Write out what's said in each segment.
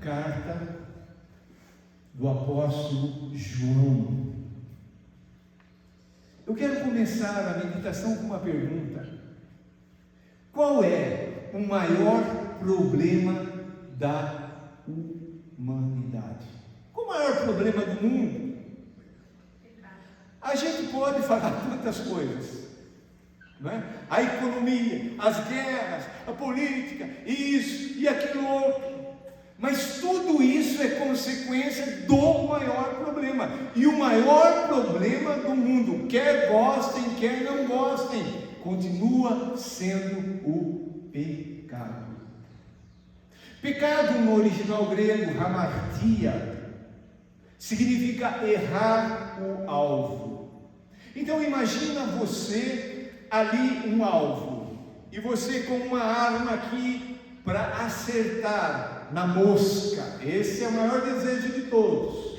carta do apóstolo João. Eu quero começar a meditação com uma pergunta: qual é o maior problema da humanidade? Qual o maior problema do mundo? A gente pode falar tantas coisas, não é? A economia, as guerras, a política, isso e aquilo outro. Mas tudo isso é consequência do maior problema. E o maior problema do mundo, quer gostem, quer não gostem, continua sendo o pecado. Pecado no original grego, hamartia, significa errar o alvo. Então imagina você ali um alvo, e você com uma arma aqui para acertar na mosca. Esse é o maior desejo de todos.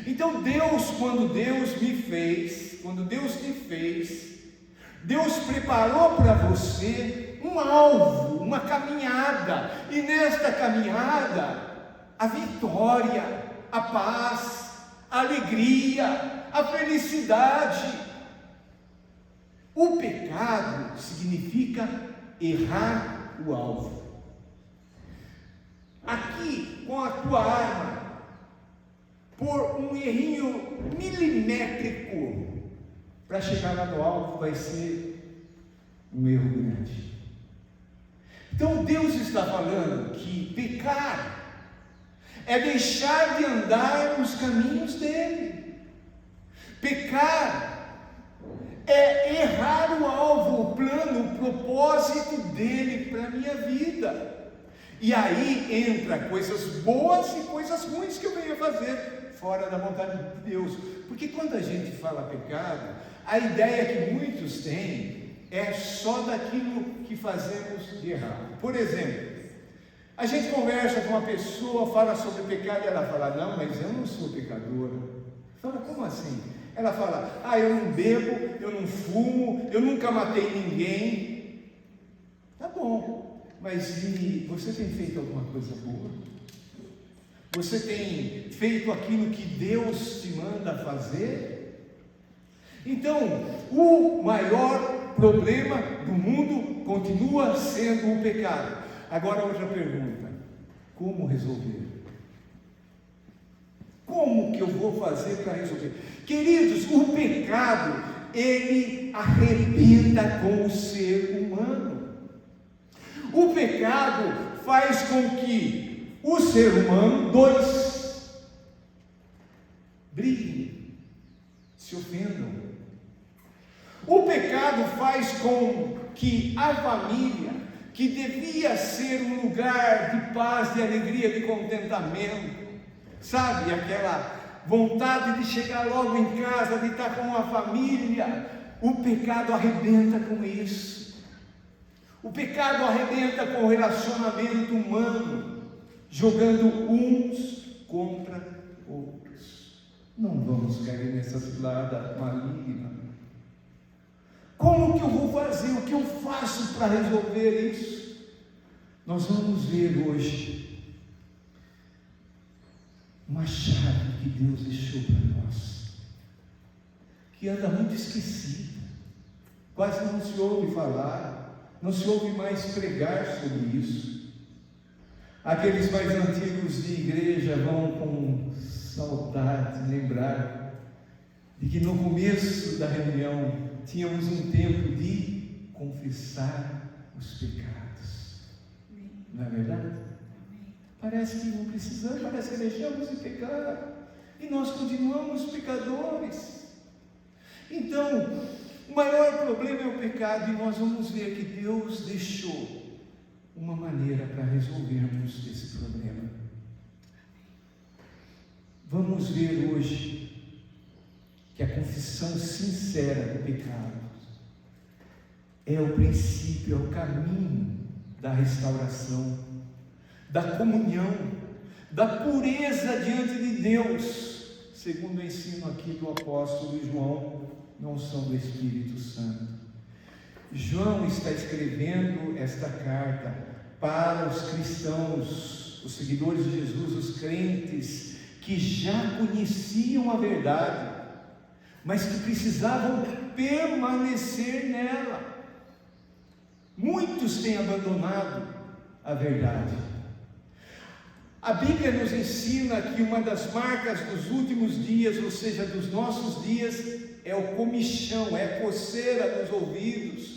Então Deus, quando Deus me fez, quando Deus te fez, Deus preparou para você um alvo, uma caminhada, e nesta caminhada, a vitória, a paz, a alegria, a felicidade. O pecado significa errar o alvo. Aqui, com a tua arma, por um errinho milimétrico, para chegar lá no alvo, vai ser um erro grande. Então Deus está falando que pecar é deixar de andar nos caminhos dele. Pecar é errar o alvo, o plano, o propósito dele para a minha vida. E aí entra coisas boas e coisas ruins que eu venho a fazer fora da vontade de Deus. Porque quando a gente fala pecado, a ideia que muitos têm é só daquilo que fazemos de errado. Por exemplo, a gente conversa com uma pessoa, fala sobre pecado e ela fala: não, mas eu não sou pecadora. Fala: como assim? Ela fala: eu não bebo, eu não fumo, eu nunca matei ninguém. Tá bom, mas e você tem feito alguma coisa boa? Você tem feito aquilo que Deus te manda fazer? Então, o maior problema do mundo continua sendo o pecado. Agora outra pergunta: como resolver? Como que eu vou fazer para resolver? Queridos, o pecado, ele arrebenta com o ser humano. O pecado faz com que o ser humano, dois, briguem, se ofendam. O pecado faz com que a família, que devia ser um lugar de paz, de alegria, de contentamento, sabe, aquela vontade de chegar logo em casa, de estar com a família, o pecado arrebenta com isso. O pecado arrebenta com o relacionamento humano, jogando uns contra outros. Não vamos cair nessa cilada maligna. Como que eu vou fazer? O que eu faço para resolver isso? Nós vamos ver hoje uma chave que Deus deixou para nós, que anda muito esquecida, quase não se ouve falar, não se ouve mais pregar sobre isso. Aqueles mais antigos de igreja vão com saudade lembrar de que no começo da reunião tínhamos um tempo de confessar os pecados. Não é verdade? Parece que não precisamos, parece que deixamos de pecar, e nós continuamos pecadores. Então, o maior problema é o pecado, e nós vamos ver que Deus deixou uma maneira para resolvermos esse problema. Vamos ver hoje que a confissão sincera do pecado é o princípio, é o caminho da restauração, da comunhão, da pureza diante de Deus, segundo o ensino aqui do apóstolo João, na unção do Espírito Santo. João está escrevendo esta carta para os cristãos os seguidores de Jesus, os crentes que já conheciam a verdade, mas que precisavam permanecer nela. Muitos têm abandonado a verdade. A Bíblia nos ensina que uma das marcas dos últimos dias, ou seja, dos nossos dias, é o comichão, é a coceira nos ouvidos.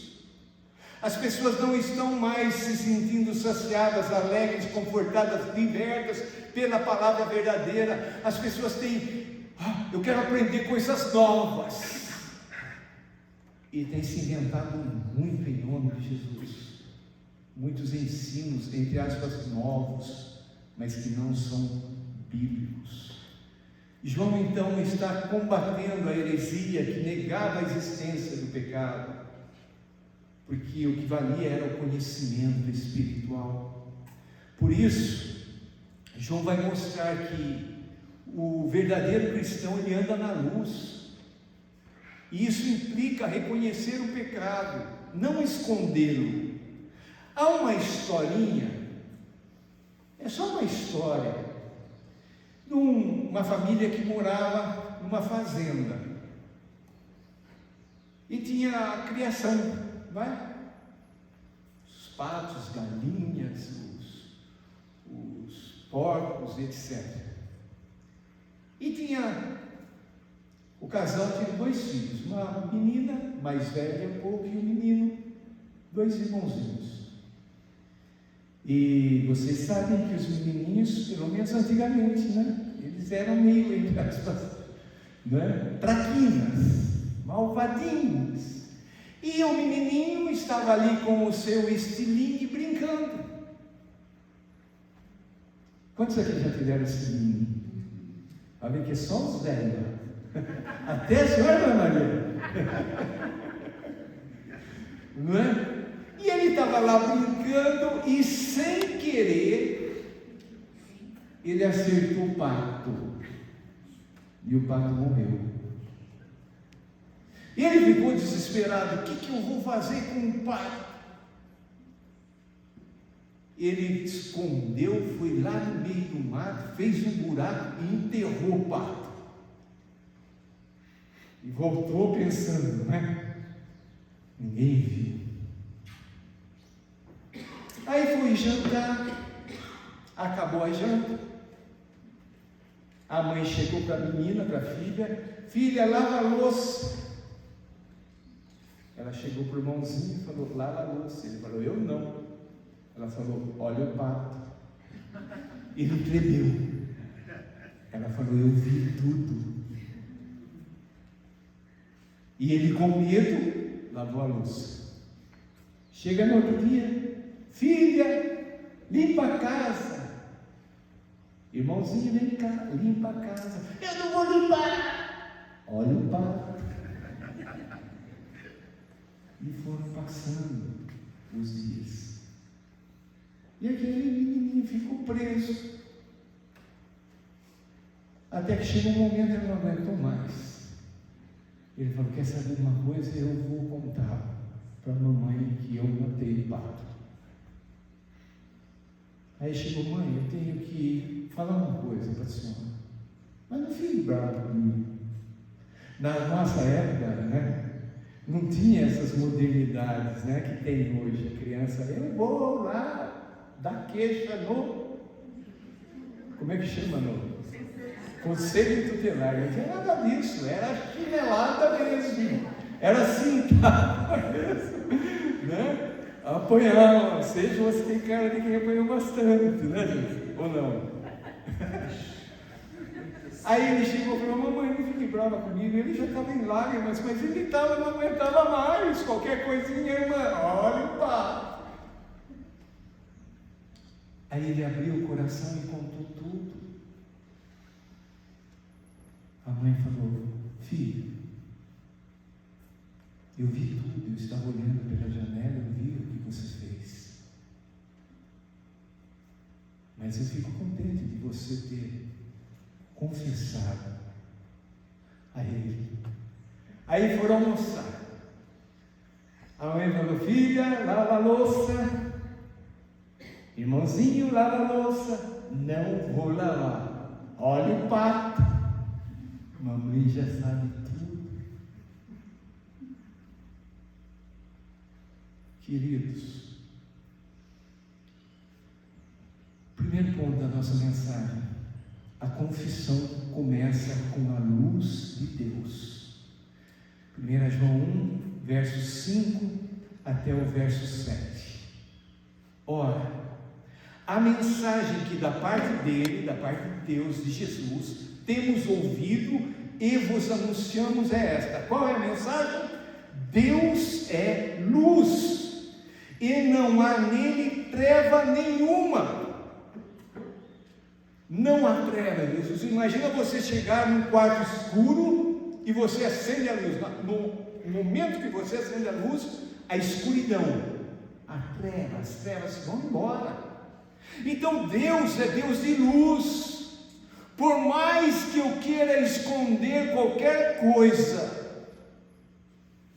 As pessoas não estão mais se sentindo saciadas, alegres, confortadas, libertas pela palavra verdadeira. As pessoas têm, eu quero aprender coisas novas. E tem se inventado muito em nome de Jesus. Muitos ensinos, entre aspas, novos, mas que não são bíblicos. João então está combatendo a heresia que negava a existência do pecado, porque o que valia era o conhecimento espiritual. Por isso, João vai mostrar que o verdadeiro cristão, ele anda na luz. E isso implica reconhecer o pecado, não escondê-lo. Há uma historinha, é só uma história, de uma família que morava numa fazenda e tinha a criação, vai? Os patos, galinhas, os porcos, etc. E tinha, o casal tinha 2 filhos, uma menina mais velha um pouco e um menino, 2 irmãozinhos. E vocês sabem que os menininhos, pelo menos antigamente, né? Eles eram meio, entre aspas, né? Traquinas, malvadinhos. E o menininho estava ali com o seu estilingue brincando. Quantos aqui já tiveram estilingue? Vai ver que é só os velhos. Até a senhora, Maria. Não é? E ele estava lá brincando e, sem querer, ele acertou o pato. E o pato morreu. E ele ficou desesperado. O que eu vou fazer com o pato? Ele escondeu, foi lá no meio do mato, fez um buraco e enterrou o pato. E voltou pensando, né? Ninguém viu. Aí foi jantar, acabou a janta. A mãe chegou para a menina, para a filha: filha, lava a louça. Ela chegou para o irmãozinho e falou: lava a louça. Ele falou: eu não. Ela falou: olha o pato. Ele tremeu. Ela falou: eu vi tudo. E ele, com medo, lavou a louça. Chega no outro dia: filha, limpa a casa. Irmãozinho, vem cá, limpa a casa. Eu não vou limpar. Olha o pato. E foram passando os dias. E aquele menininho ficou preso. Até que chegou um momento que ele não aguentou mais. Ele falou: quer saber de uma coisa? Eu vou contar para a mamãe que eu matei o pato. Aí chegou: mãe, eu tenho que falar uma coisa para a senhora. Mas não fique bravo comigo. Na nossa época, né? Não tinha essas modernidades, né, que tem hoje. A criança: eu vou lá dar queixa no... Como é que chama? No Conselho Tutelar. Não tinha nada disso. Era chinelada mesmo. Era cintada mesmo. Né? Apanhar. Ou seja, você tem cara de quem apanhou bastante, né, gente? Ou não? Aí ele chegou e falou: mamãe, não fique brava comigo. Ele já estava em lágrimas, mas ele não aguentava mais. Qualquer coisinha, irmã, olha o pato. Aí ele abriu o coração e contou tudo. A mãe falou: filho, eu vi tudo, eu estava olhando pela janela, eu vi o que você fez. Mas eu fico contente de você ter confessado a ele. Aí foram almoçar. A mãe falou: filha, lava a louça. Irmãozinho, lava a louça. Não vou lavar. Olha o pato. Mamãe já sabe tudo. Queridos, primeiro ponto da nossa mensagem: a confissão começa com a luz de Deus. 1 João 1, versos 5 até o verso 7. Ora, a mensagem que da parte dele, da parte de Deus, de Jesus, temos ouvido e vos anunciamos é esta. Qual é a mensagem? Deus é luz, e não há nele treva nenhuma. Não há treva, Jesus. Imagina você chegar num quarto escuro e você acende a luz. No momento que você acende a luz, a escuridão, as trevas vão embora. Então Deus é Deus de luz. Por mais que eu queira esconder qualquer coisa,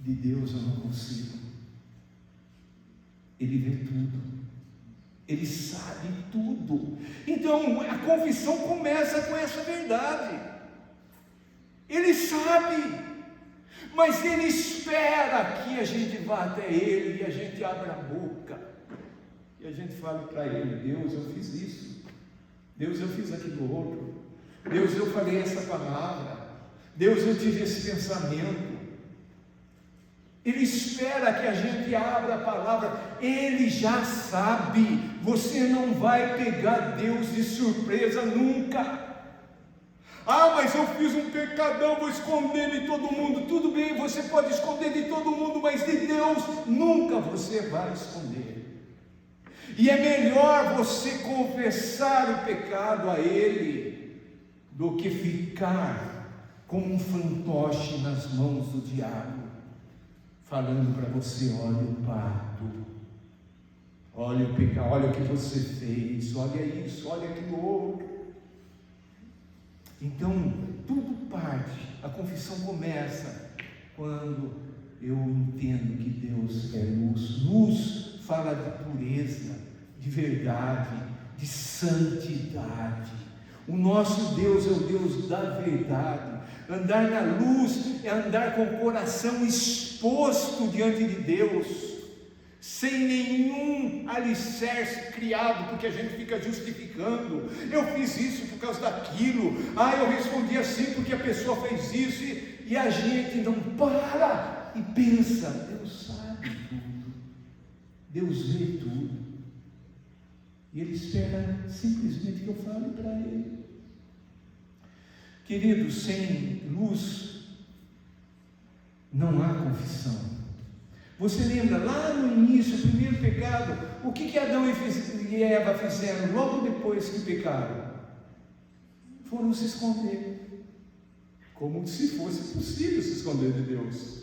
de Deus eu não consigo. Ele vê tudo. Ele sabe tudo. Então a confissão começa com essa verdade. Ele sabe, mas Ele espera que a gente vá até Ele e a gente abra a boca e a gente fale para Ele: Deus, eu fiz isso. Deus, eu fiz aquilo outro. Deus, eu falei essa palavra. Deus, eu tive esse pensamento. Ele espera que a gente abra a palavra. Ele já sabe. Você não vai pegar Deus de surpresa nunca. Ah, mas eu fiz um pecadão, vou esconder de todo mundo. Tudo bem, você pode esconder de todo mundo, mas de Deus nunca você vai esconder. E é melhor você confessar o pecado a Ele do que ficar como um fantoche nas mãos do diabo, falando para você: olha o pato, olha o pecado, olha o que você fez, olha isso, olha aquilo outro. Então, tudo parte, a confissão começa quando eu entendo que Deus é luz. Luz fala de pureza, de verdade, de santidade. O nosso Deus é o Deus da verdade. Andar na luz é andar com o coração exposto diante de Deus, sem nenhum alicerce criado, porque a gente fica justificando: eu fiz isso por causa daquilo, eu respondi assim porque a pessoa fez isso, e a gente não para e pensa: Deus sabe tudo, Deus vê tudo, e Ele espera simplesmente que eu fale para Ele. Queridos, sem luz não há confissão. Você lembra lá no início, o primeiro pecado, o que Adão e Eva fizeram logo depois que pecaram? Foram se esconder, como se fosse possível se esconder de Deus.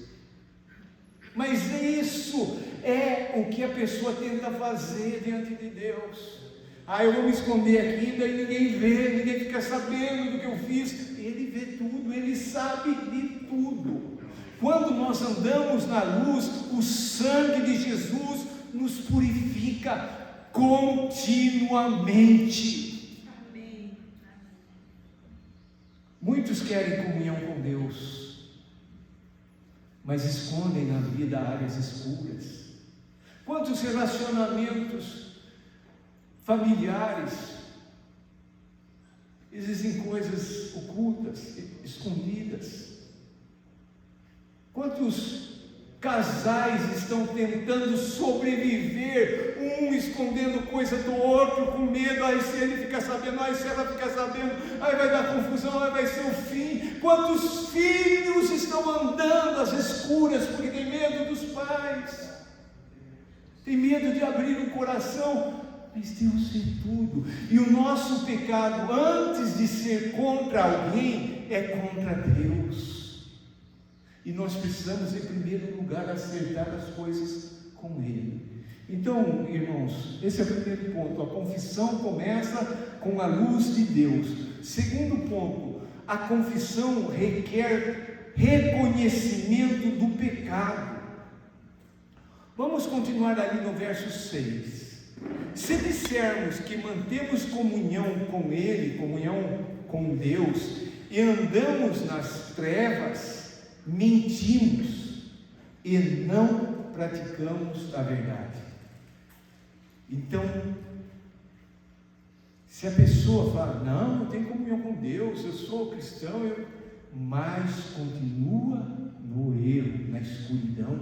Mas isso é o que a pessoa tenta fazer diante de Deus. Eu vou me esconder aqui, daí ninguém vê, ninguém fica sabendo do que eu fiz. Ele vê tudo, Ele sabe de tudo. Quando nós andamos na luz, o sangue de Jesus nos purifica continuamente. Amém. Muitos querem comunhão com Deus, mas escondem na vida áreas escuras. Quantos relacionamentos familiares existem coisas ocultas, escondidas? Quantos casais estão tentando sobreviver, um escondendo coisa do outro, com medo: se ele ficar sabendo, se ela ficar sabendo, vai dar confusão, vai ser o fim. Quantos filhos estão andando às escuras porque tem medo dos pais, tem medo de abrir o coração? Mas Deus vê tudo. E o nosso pecado, antes de ser contra alguém, é contra Deus. E nós precisamos, em primeiro lugar, acertar as coisas com Ele. Então, irmãos, esse é o primeiro ponto. A confissão começa com a luz de Deus. Segundo ponto, a confissão requer reconhecimento do pecado. Vamos continuar ali no verso 6. Se dissermos que mantemos comunhão com Ele, comunhão com Deus, e andamos nas trevas, mentimos e não praticamos a verdade. Então, se a pessoa fala, não, eu tenho comunhão com Deus, eu sou cristão, mas continua no erro, na escuridão,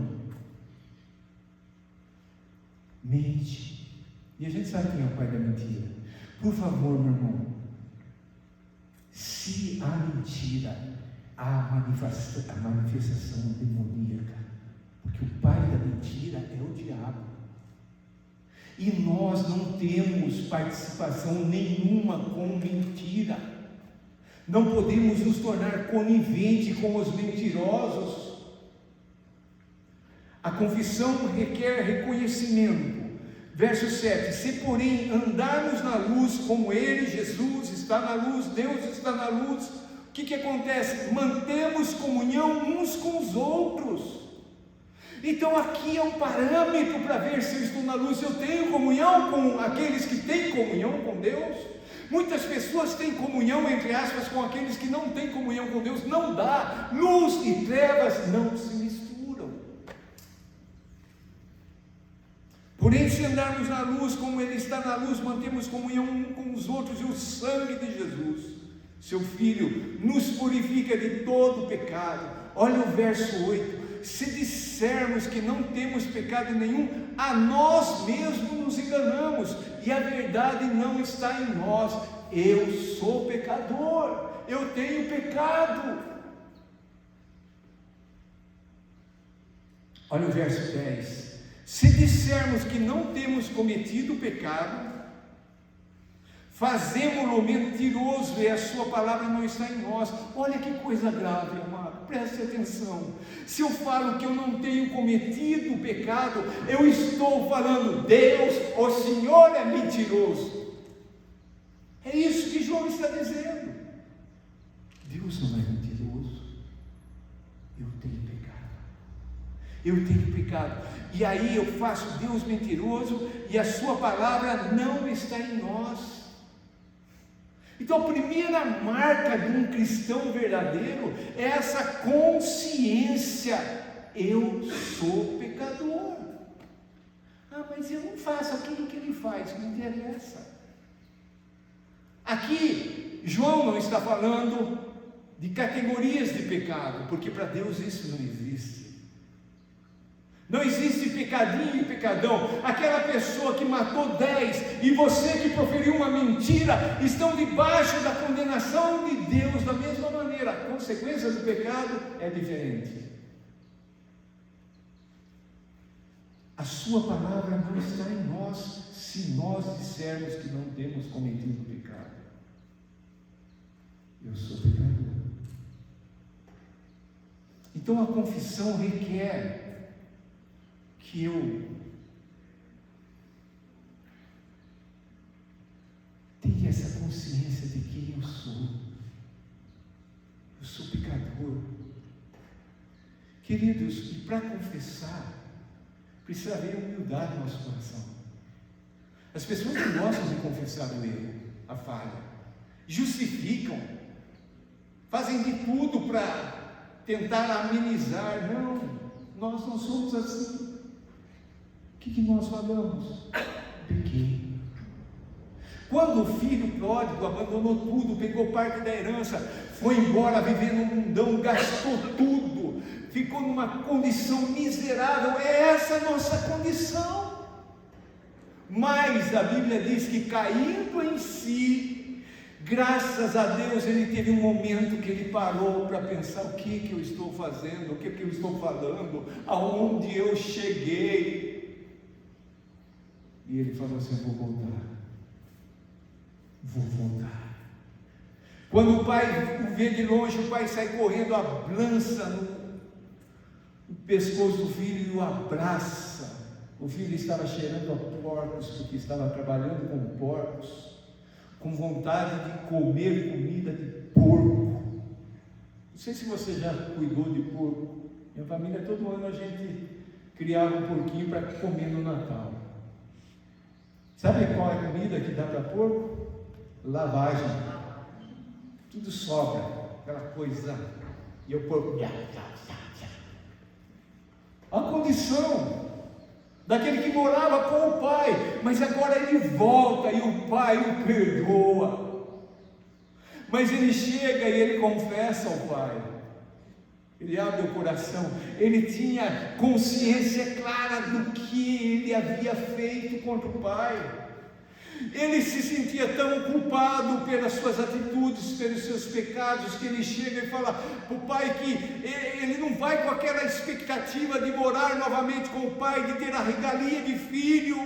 mente. E a gente sabe quem é o pai da mentira. Por favor, meu irmão, se há mentira, há manifestação demoníaca, porque o pai da mentira é o diabo. E nós não temos participação nenhuma com mentira. Não podemos nos tornar conivente com os mentirosos. A confissão requer reconhecimento. Verso 7, se porém andarmos na luz como Ele, Jesus, está na luz, Deus está na luz, o que acontece? Mantemos comunhão uns com os outros. Então aqui é um parâmetro para ver se eu estou na luz, se eu tenho comunhão com aqueles que têm comunhão com Deus. Muitas pessoas têm comunhão, entre aspas, com aqueles que não têm comunhão com Deus. Não dá, luz e trevas não se misturam. Porém, se andarmos na luz como Ele está na luz, mantemos comunhão uns com os outros, e o sangue de Jesus, seu Filho, nos purifica de todo pecado. Olha o verso 8, se dissermos que não temos pecado nenhum, a nós mesmos nos enganamos, e a verdade não está em nós. Eu sou pecador, eu tenho pecado. Olha o verso 10, se dissermos que não temos cometido pecado, fazemos-lo mentiroso e a sua palavra não está em nós. Olha que coisa grave, amado, preste atenção. Se eu falo que eu não tenho cometido pecado, eu estou falando, Deus, o Senhor é mentiroso. É isso que João está dizendo. Deus não é mentiroso. Eu tenho pecado. Eu tenho pecado. E aí eu faço Deus mentiroso e a sua palavra não está em nós. Então a primeira marca de um cristão verdadeiro é essa consciência: eu sou pecador. Ah, mas eu não faço aquilo que ele faz, não interessa. Aqui João não está falando de categorias de pecado, porque para Deus isso não existe. Não existe pecadinho e pecadão. Aquela pessoa que matou 10 e você que proferiu uma mentira estão debaixo da condenação de Deus da mesma maneira. A consequência do pecado é diferente. A sua palavra não está em nós, se nós dissermos que não temos cometido pecado. Eu sou pecador. Então a confissão requer que eu tenha essa consciência de quem eu sou. Eu sou pecador. Queridos, e para confessar, precisa haver humildade no nosso coração. As pessoas não gostam de confessar o erro, a falha, justificam, fazem de tudo para tentar amenizar. Não, nós não somos assim. O que nós falamos? Pequei. Quando o filho pródigo abandonou tudo, pegou parte da herança, foi embora viver no mundão, gastou tudo, ficou numa condição miserável. É essa a nossa condição. Mas a Bíblia diz que, caindo em si, graças a Deus, ele teve um momento que ele parou para pensar: o que eu estou fazendo, o que eu estou falando, aonde eu cheguei. E ele falou assim: vou voltar. Quando o pai o vê de longe, o pai sai correndo, lança no pescoço do filho e o abraça. O filho estava cheirando a porcos, porque estava trabalhando com porcos, com vontade de comer comida de porco. Não sei se você já cuidou de porco. Minha família, todo ano a gente criava um porquinho para comer no Natal. Sabe qual é a comida que dá para porco? Lavagem. Tudo sobra, aquela coisa. E o porco. A condição daquele que morava com o pai, mas agora ele volta e o pai o perdoa. Mas ele chega e ele confessa ao pai. Ele abre o coração. Ele tinha consciência clara do que ele havia feito contra o pai. Ele se sentia tão culpado pelas suas atitudes, pelos seus pecados, que ele chega e fala para o pai que ele não vai com aquela expectativa de morar novamente com o pai, de ter a regalia de filho,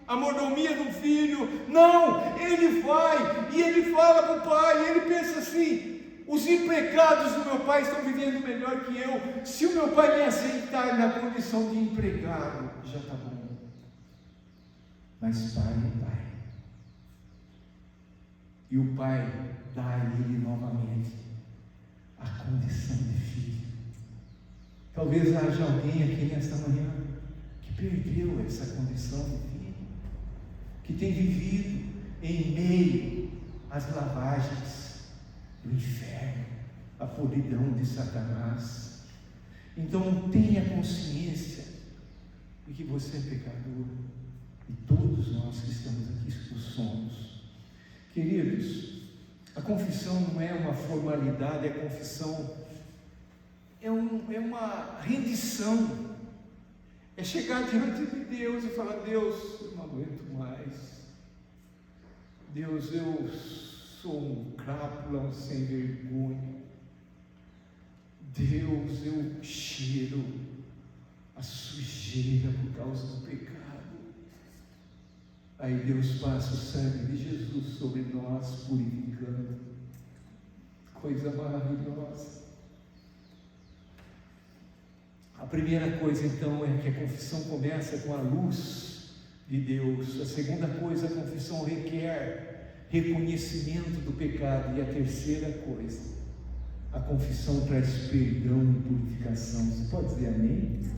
a mordomia do filho. Não, ele vai e ele fala para o pai, e ele pensa assim: os empregados do meu pai estão vivendo melhor que eu. Se o meu pai me aceitar na condição de empregado, já está bom. Mas pai é pai. E o pai dá a ele novamente a condição de filho. Talvez haja alguém aqui nesta manhã que perdeu essa condição de filho, que tem vivido em meio às lavagens do inferno, a podridão de Satanás. Então tenha consciência de que você é pecador, e todos nós que estamos aqui o somos. Queridos, a confissão não é uma formalidade, a confissão é uma rendição, é chegar diante de Deus e falar: Deus, eu não aguento mais, Deus, eu sou um crápula, um sem vergonha, Deus, eu cheiro a sujeira por causa do pecado. Aí Deus passa o sangue de Jesus sobre nós, purificando. Coisa maravilhosa. A primeira coisa então é que a confissão começa com a luz de Deus. A segunda coisa, a confissão requer reconhecimento do pecado. E a terceira coisa, a confissão traz perdão e purificação. Você pode dizer amém?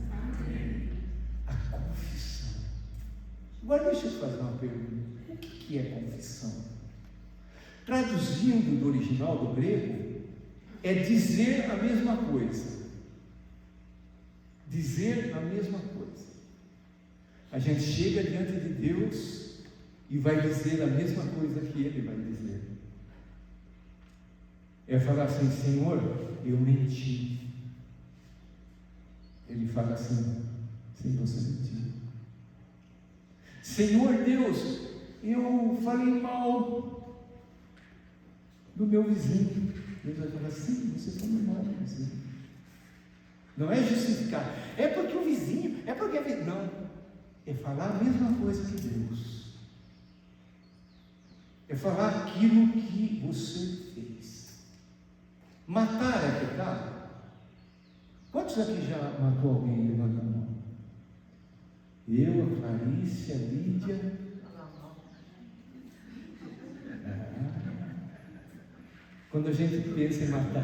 Agora deixa eu te fazer uma pergunta. O que é confissão? Traduzindo do original do grego, é dizer a mesma coisa. Dizer a mesma coisa. A gente chega diante de Deus e vai dizer a mesma coisa que Ele vai dizer. É falar assim: Senhor, eu menti. Ele fala assim: sim, você mentiu. Senhor Deus, eu falei mal do meu vizinho. Deus vai falar: sim, você falou mal do vizinho. Não é justificar, é porque o vizinho, é porque não, é falar a mesma coisa que Deus, é falar aquilo que você fez. Matar é pecado? Quantos aqui já matou alguém? Levanta a mão. Eu, a Clarice, a Lídia. Quando a gente pensa em matar,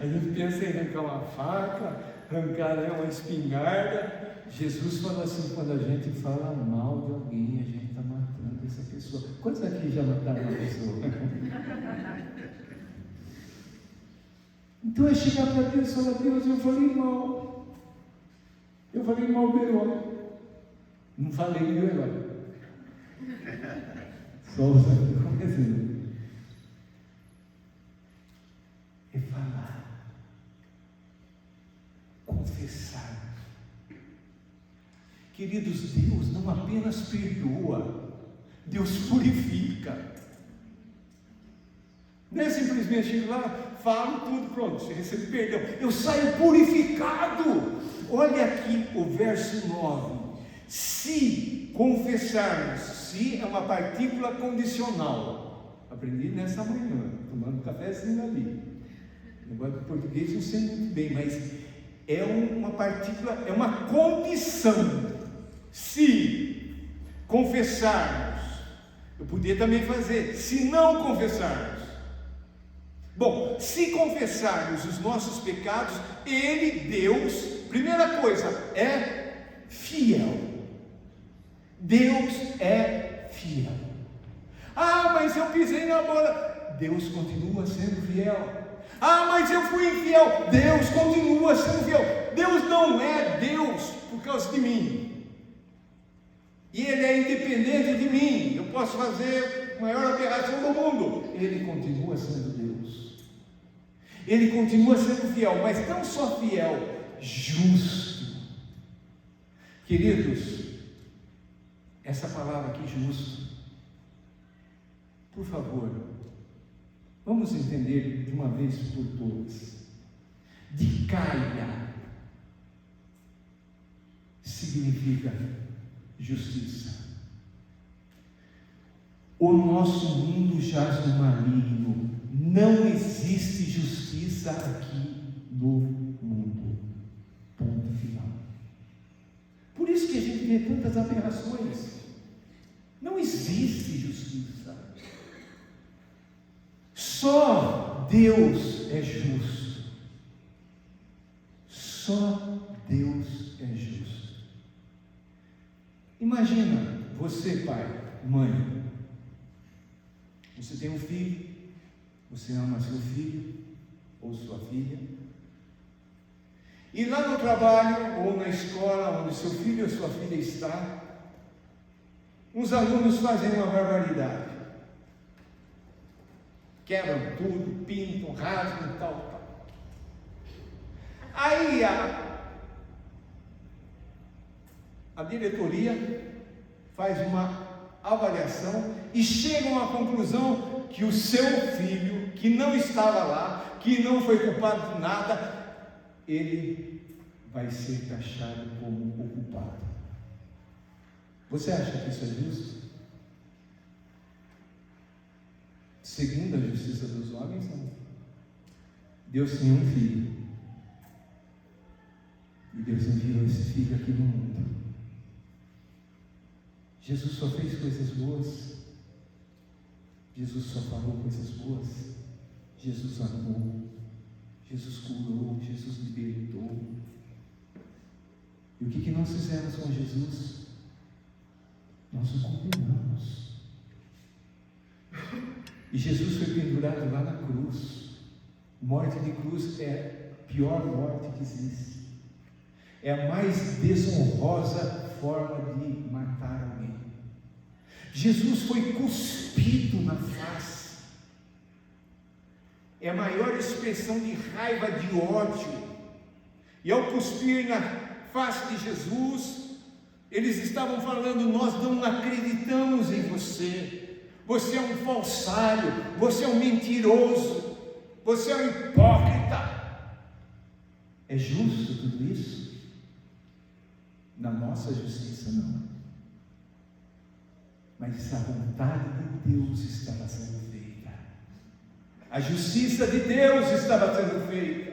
a gente pensa em arrancar uma faca, arrancar uma espingarda. Jesus fala assim: quando a gente fala mal de alguém, a gente está matando essa pessoa. Quantos aqui já mataram uma pessoa? Então é chegar para Deus e falar: Deus, eu falei mal. Eu falei mal do herói. Não falei do herói. Só usando como exemplo. É falar. Confessar. Queridos, Deus não apenas perdoa, Deus purifica. Não é simplesmente chego lá, falo tudo, pronto, você recebe perdão. Eu saio purificado. Olha aqui o verso 9. Se confessarmos, se é uma partícula condicional. Aprendi nessa manhã, tomando um cafezinho ali. O negócio do português não sei muito bem, mas é uma partícula, é uma condição. Se confessarmos, eu podia também fazer, se não confessarmos. Bom, se confessarmos os nossos pecados, Ele, Deus, primeira coisa, é fiel. Deus é fiel. Ah, mas eu pisei na bola. Deus continua sendo fiel. Ah, mas eu fui infiel. Deus continua sendo fiel. Deus não é Deus por causa de mim. E Ele é independente de mim. Eu posso fazer a maior aberração do mundo. Ele continua sendo Deus. Ele continua sendo fiel, mas não só fiel, justo. Queridos, essa palavra aqui, justo, por favor, vamos entender de uma vez por todas. Dikaia significa justiça. O nosso mundo jaz no maligno. Não existe justiça aqui no mundo. Ponto final. Por isso que a gente vê tantas aberrações. Não existe justiça. Só Deus é justo. Só Deus é justo. Imagina você, pai, mãe. Você tem um filho, você ama seu filho ou sua filha. E lá no trabalho ou na escola onde seu filho ou sua filha está, uns alunos fazem uma barbaridade. Quebram tudo, pintam, rasgam, tal. Aí a diretoria faz uma avaliação e chegam à conclusão que o seu filho, que não estava lá, que não foi culpado de nada, ele vai ser taxado como o culpado. Você acha que isso é justo? Segundo a justiça dos homens, não. Deus tem um filho. E Deus enviou esse filho aqui no mundo. Jesus só fez coisas boas. Jesus só falou coisas boas. Jesus amou. Jesus curou. Jesus libertou. E o que nós fizemos com Jesus? Nós o condenamos. E Jesus foi pendurado lá na cruz. Morte de cruz é a pior morte que existe. É a mais desonrosa forma de matar alguém. Jesus foi cuspido na face. É a maior expressão de raiva, de ódio. E ao cuspir na face de Jesus, eles estavam falando: nós não acreditamos em você. Você é um falsário, você é um mentiroso, você é um hipócrita. É justo tudo isso? Na nossa justiça, não. Mas a vontade de Deus estava sendo feita. A justiça de Deus estava sendo feita.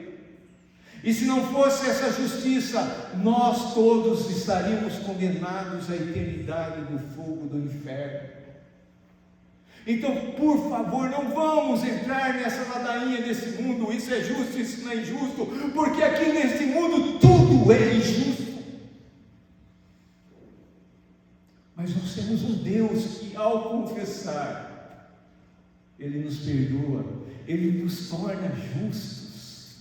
E se não fosse essa justiça, nós todos estaríamos condenados à eternidade do fogo do inferno. Então, por favor, não vamos entrar nessa ladainha desse mundo, isso é justo, isso não é injusto, porque aqui nesse mundo tudo é injusto. Mas nós temos um Deus que, ao confessar, Ele nos perdoa, Ele nos torna justos.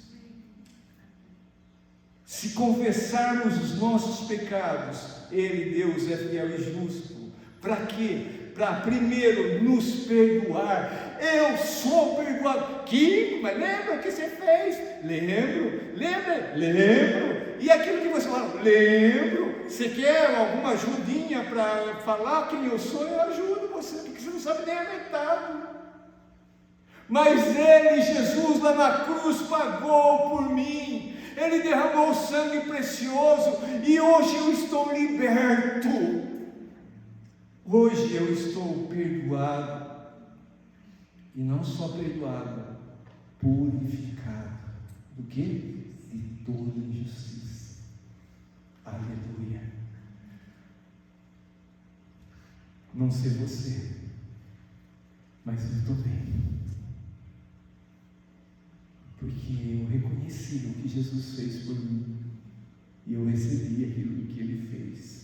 Se confessarmos os nossos pecados, Ele, Deus, é fiel e justo. Para quê? Para primeiro nos perdoar. Eu sou perdoado. Kiko, mas lembra o que você fez? Lembro. E aquilo que você fala? Lembro. Você quer alguma ajudinha para falar quem eu sou? Eu ajudo você, porque você não sabe nem a metade. Mas Ele, Jesus, lá na cruz, pagou por mim. Ele derramou sangue precioso e hoje eu estou liberto. Hoje eu estou perdoado, e não só perdoado, purificado. Do que? De toda injustiça. Aleluia. Não sei você, mas eu estou bem, porque eu reconheci o que Jesus fez por mim, e eu recebi aquilo que Ele fez.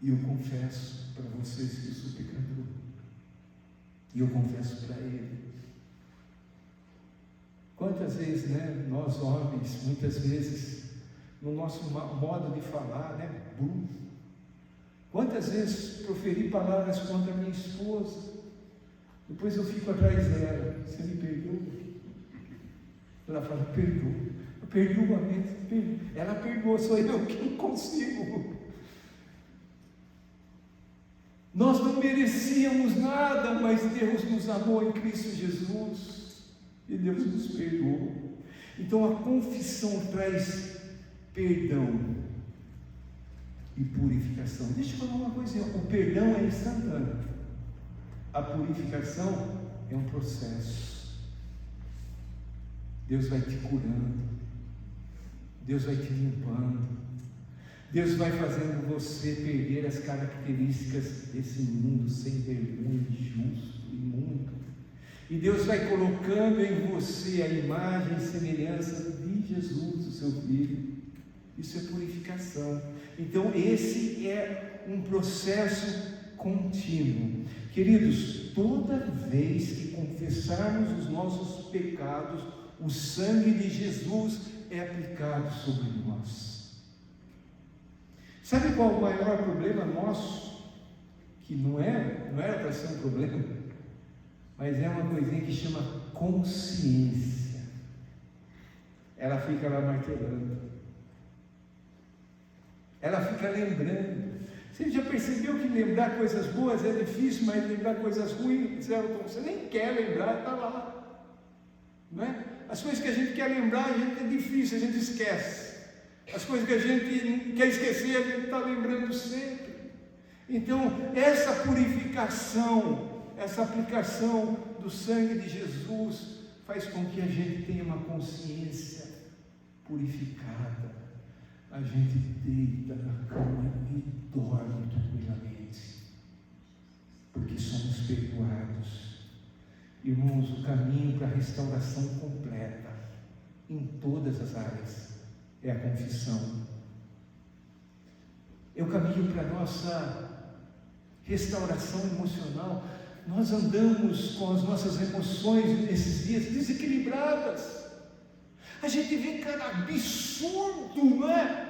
E eu confesso para vocês que eu sou pecador. E eu confesso para Ele. Quantas vezes, nós homens, muitas vezes, no nosso modo de falar, burro. Quantas vezes proferi palavras contra a minha esposa, depois eu fico atrás dela, você me perdoa? Ela fala, perdoa mesmo, ela perdoa, sou eu que não consigo. Nós não merecíamos nada, mas Deus nos amou em Cristo Jesus, e Deus nos perdoou. Então a confissão traz perdão e purificação. Deixa eu falar uma coisinha, o perdão é instantâneo, a purificação é um processo. Deus vai te curando, Deus vai te limpando, Deus vai fazendo você perder as características desse mundo sem vergonha, injusto, imundo, e Deus vai colocando em você a imagem e semelhança de Jesus, o seu Filho. Isso é purificação. Então esse é um processo contínuo. Queridos, toda vez que confessarmos os nossos pecados, o sangue de Jesus é aplicado sobre nós. Sabe qual é o maior problema nosso? Que não era para ser um problema, mas é uma coisinha que chama consciência. Ela fica lá martelando. Ela fica lembrando. Você já percebeu que lembrar coisas boas é difícil, mas lembrar coisas ruins, você nem quer lembrar, está lá. Não é? As coisas que a gente quer lembrar, é difícil, a gente esquece. As coisas que a gente quer esquecer, a gente está lembrando sempre. Então, essa purificação, essa aplicação do sangue de Jesus, faz com que a gente tenha uma consciência purificada. A gente deita na cama e dorme tranquilamente, porque somos perdoados. Irmãos, o caminho para a restauração completa, em todas as áreas, é a confissão. É o caminho para a nossa restauração emocional. Nós andamos com as nossas emoções nesses dias desequilibradas. A gente vê cada absurdo, não é?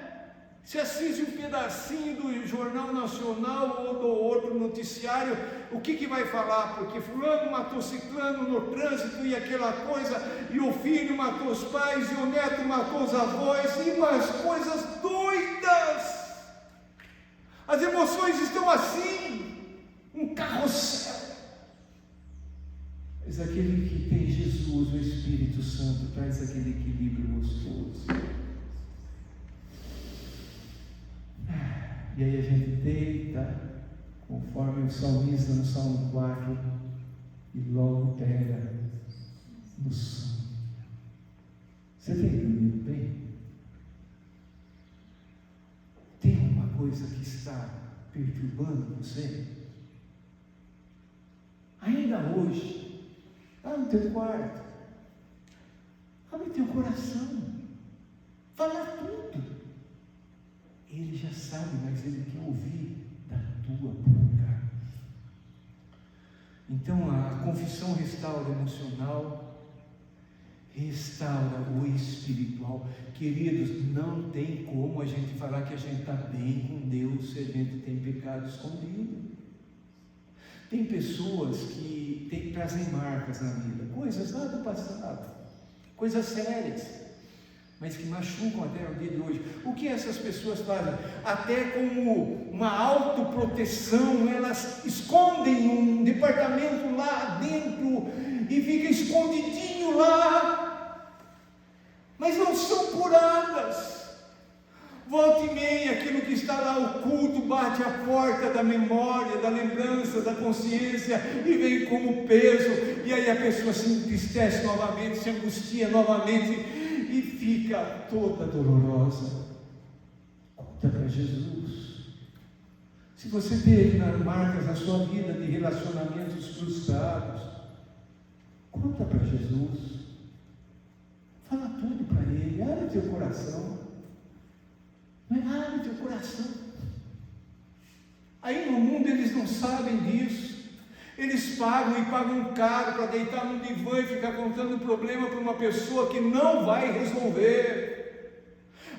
Se assiste um pedacinho do Jornal Nacional ou do outro noticiário, o que vai falar? Porque fulano matou ciclano no trânsito e aquela coisa, e o filho matou os pais, e o neto matou os avós, e umas coisas doidas. As emoções estão assim, um carrossel. Mas aquele que tem Jesus, o Espírito Santo, traz aquele equilíbrio gostoso. E aí a gente deita, conforme o salmista no Salmo 4, e logo pega no sono. Você tem dormido bem? Tem alguma coisa que está perturbando você? Ainda hoje, lá no teu quarto, abre teu coração, fala tudo. Ele já sabe, mas ele quer ouvir da tua boca. Então a confissão restaura o emocional, restaura o espiritual. Queridos, não tem como a gente falar que a gente está bem com Deus se a gente tem pecado escondido. Tem pessoas que trazem marcas na vida, coisas lá do passado, coisas sérias, mas que machucam até o dia de hoje. O que essas pessoas fazem? Até como uma autoproteção, elas escondem um departamento lá dentro e fica escondidinho lá, mas não são curadas. Volta e meia, aquilo que está lá oculto bate a porta da memória, da lembrança, da consciência, e vem como peso, e aí a pessoa se entristece novamente, se angustia novamente, e fica toda dolorosa. Conta para Jesus. Se você teve marcas na sua vida de relacionamentos frustrados, conta para Jesus. Fala tudo para Ele. Abre teu coração. Abre teu coração. Aí no mundo eles não sabem disso. Eles pagam e pagam caro para deitar no divã e ficar contando problema para uma pessoa que não vai resolver.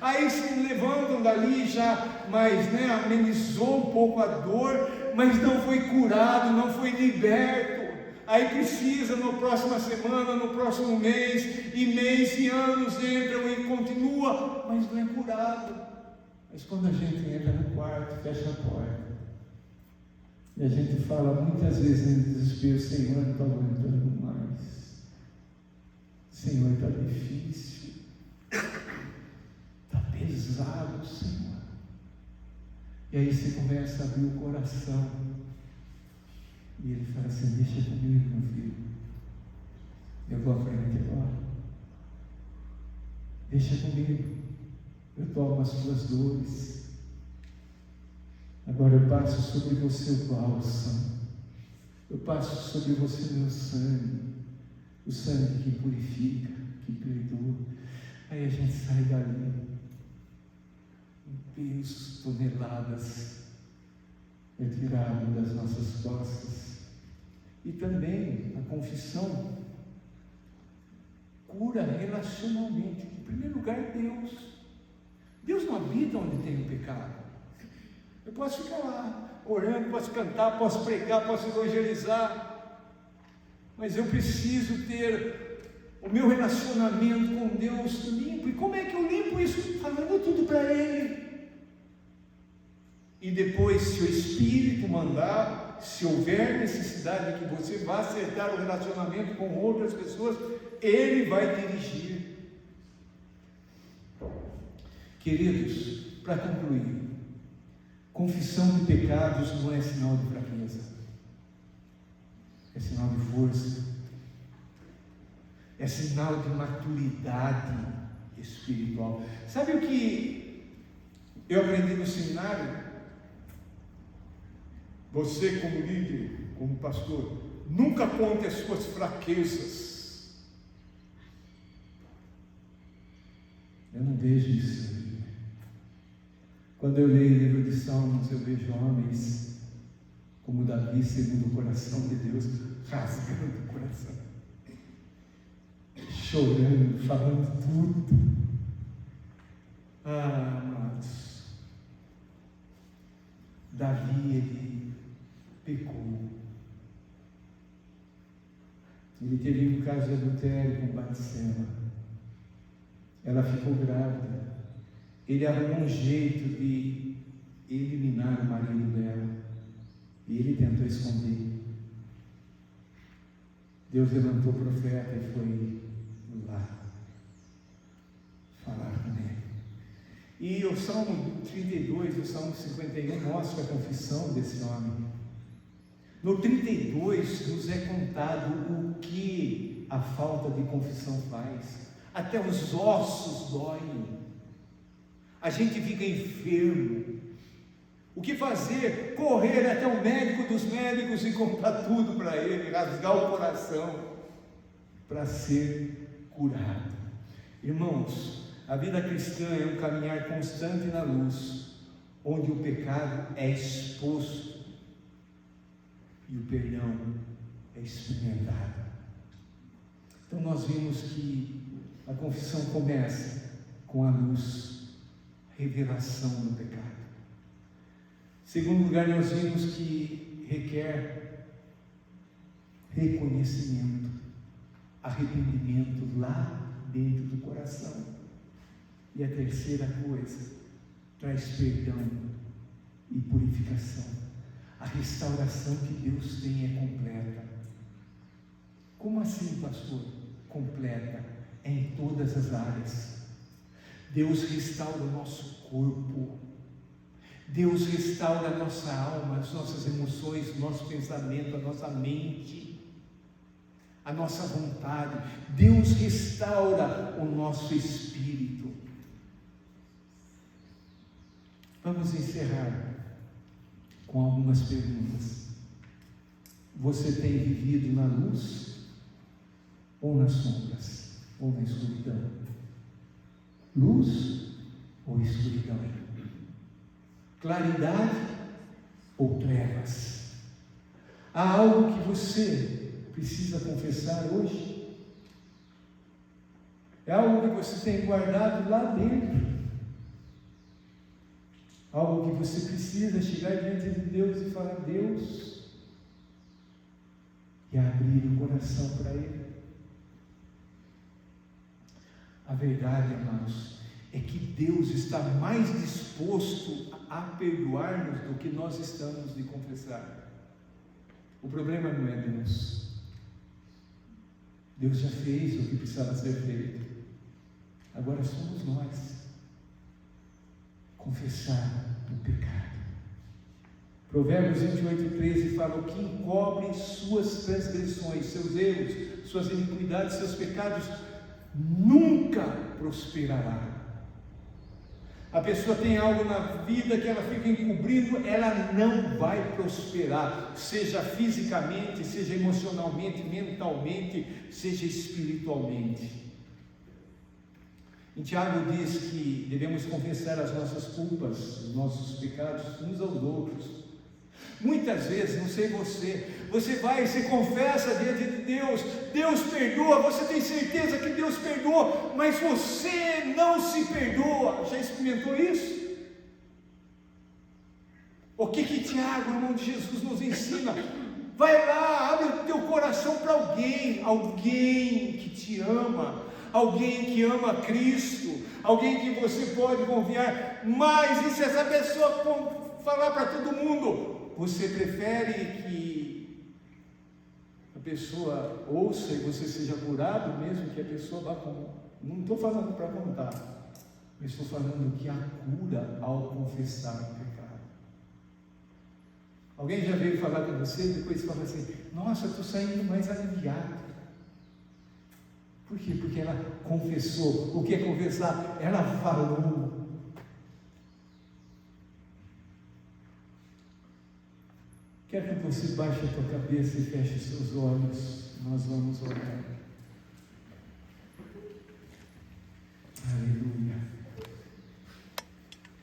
Aí se levantam dali já, mas amenizou um pouco a dor, mas não foi curado, não foi liberto. Aí precisa na próxima semana, no próximo mês e anos entram e continua, mas não é curado. Mas quando a gente entra no quarto, fecha a porta, e a gente fala muitas vezes em desespero: Senhor, não estou aguentando mais, Senhor, está difícil, está pesado, Senhor. E aí você começa a abrir o coração, e ele fala assim: deixa comigo, meu filho, eu vou à frente agora, deixa comigo, eu tomo as tuas dores. Agora eu passo sobre você o bálsamo, eu passo sobre você meu sangue, o sangue que purifica, que perdoa. Aí a gente sai dali, pesos, toneladas é tirado das nossas costas. E também a confissão cura relacionalmente. Em primeiro lugar, Deus. Deus não habita onde tem o pecado. Eu posso ficar lá, orando, posso cantar, posso pregar, posso evangelizar, mas eu preciso ter o meu relacionamento com Deus limpo. E como é que eu limpo isso? Falando tudo para Ele. E depois, se o Espírito mandar, se houver necessidade de que você vá acertar o relacionamento com outras pessoas, Ele vai dirigir. Queridos, para concluir, confissão de pecados não é sinal de fraqueza, é sinal de força, é sinal de maturidade espiritual. Sabe o que eu aprendi no seminário? Você, como líder, como pastor, nunca conte as suas fraquezas. Eu não vejo isso. Quando eu leio o livro de Salmos, eu vejo homens como Davi, segundo o coração de Deus, rasgando o coração, chorando, falando tudo. Ah, amados, Davi, ele pecou. Ele teve um caso de adultério com Batseba. Ela ficou grávida. Ele arrumou um jeito de eliminar o marido dela, e ele tentou esconder. Deus levantou o profeta e foi lá falar com ele. E o Salmo 32 e o Salmo 51 mostram a confissão desse homem. No 32 nos é contado o que a falta de confissão faz. Até os ossos doem. A gente fica enfermo. O que fazer? Correr até o médico dos médicos e contar tudo para ele, rasgar o coração para ser curado. Irmãos, a vida cristã é um caminhar constante na luz, onde o pecado é exposto e o perdão é experimentado. Então nós vimos que a confissão começa com a luz, revelação do pecado. Segundo lugar, nós vimos que requer reconhecimento, arrependimento lá dentro do coração. E a terceira coisa, traz perdão e purificação. A restauração que Deus tem é completa. Como assim, pastor? Completa, é em todas as áreas. Deus restaura o nosso corpo, Deus restaura a nossa alma, as nossas emoções, o nosso pensamento, a nossa mente, a nossa vontade. Deus restaura o nosso espírito. Vamos encerrar com algumas perguntas. Você tem vivido na luz ou nas sombras, ou na escuridão? Luz ou escuridão? Claridade ou trevas? Há algo que você precisa confessar hoje? É algo que você tem guardado lá dentro? Algo que você precisa chegar diante de Deus e falar: Deus, e abrir o coração para Ele? A verdade, amados, é que Deus está mais disposto a perdoar-nos do que nós estamos de confessar. O problema não é Deus. Deus já fez o que precisava ser feito. Agora somos nós. Confessar o pecado. Provérbios 28:13 fala: o que encobre suas transgressões, seus erros, suas iniquidades, seus pecados, nunca prosperará. A pessoa tem algo na vida que ela fica encobrindo, ela não vai prosperar, seja fisicamente, seja emocionalmente, mentalmente, seja espiritualmente. Em Tiago diz que devemos confessar as nossas culpas, os nossos pecados uns aos outros. Muitas vezes, não sei você vai e se confessa diante de Deus, Deus perdoa, você tem certeza que Deus perdoa, mas você não se perdoa. Já experimentou isso? O que Tiago, irmão de Jesus, nos ensina? Vai lá, abre o teu coração para alguém que te ama, alguém que ama Cristo, alguém que você pode confiar. Mas e se essa pessoa falar para todo mundo? Você prefere que a pessoa ouça e você seja curado, mesmo que a pessoa vá com... Não estou falando para contar, mas estou falando que há cura ao confessar o pecado. Alguém já veio falar com você e depois fala assim: nossa, estou saindo mais aliviado. Por quê? Porque ela confessou. O que é confessar? Ela falou. Quero que você baixe a tua cabeça e feche os seus olhos. Nós vamos orar.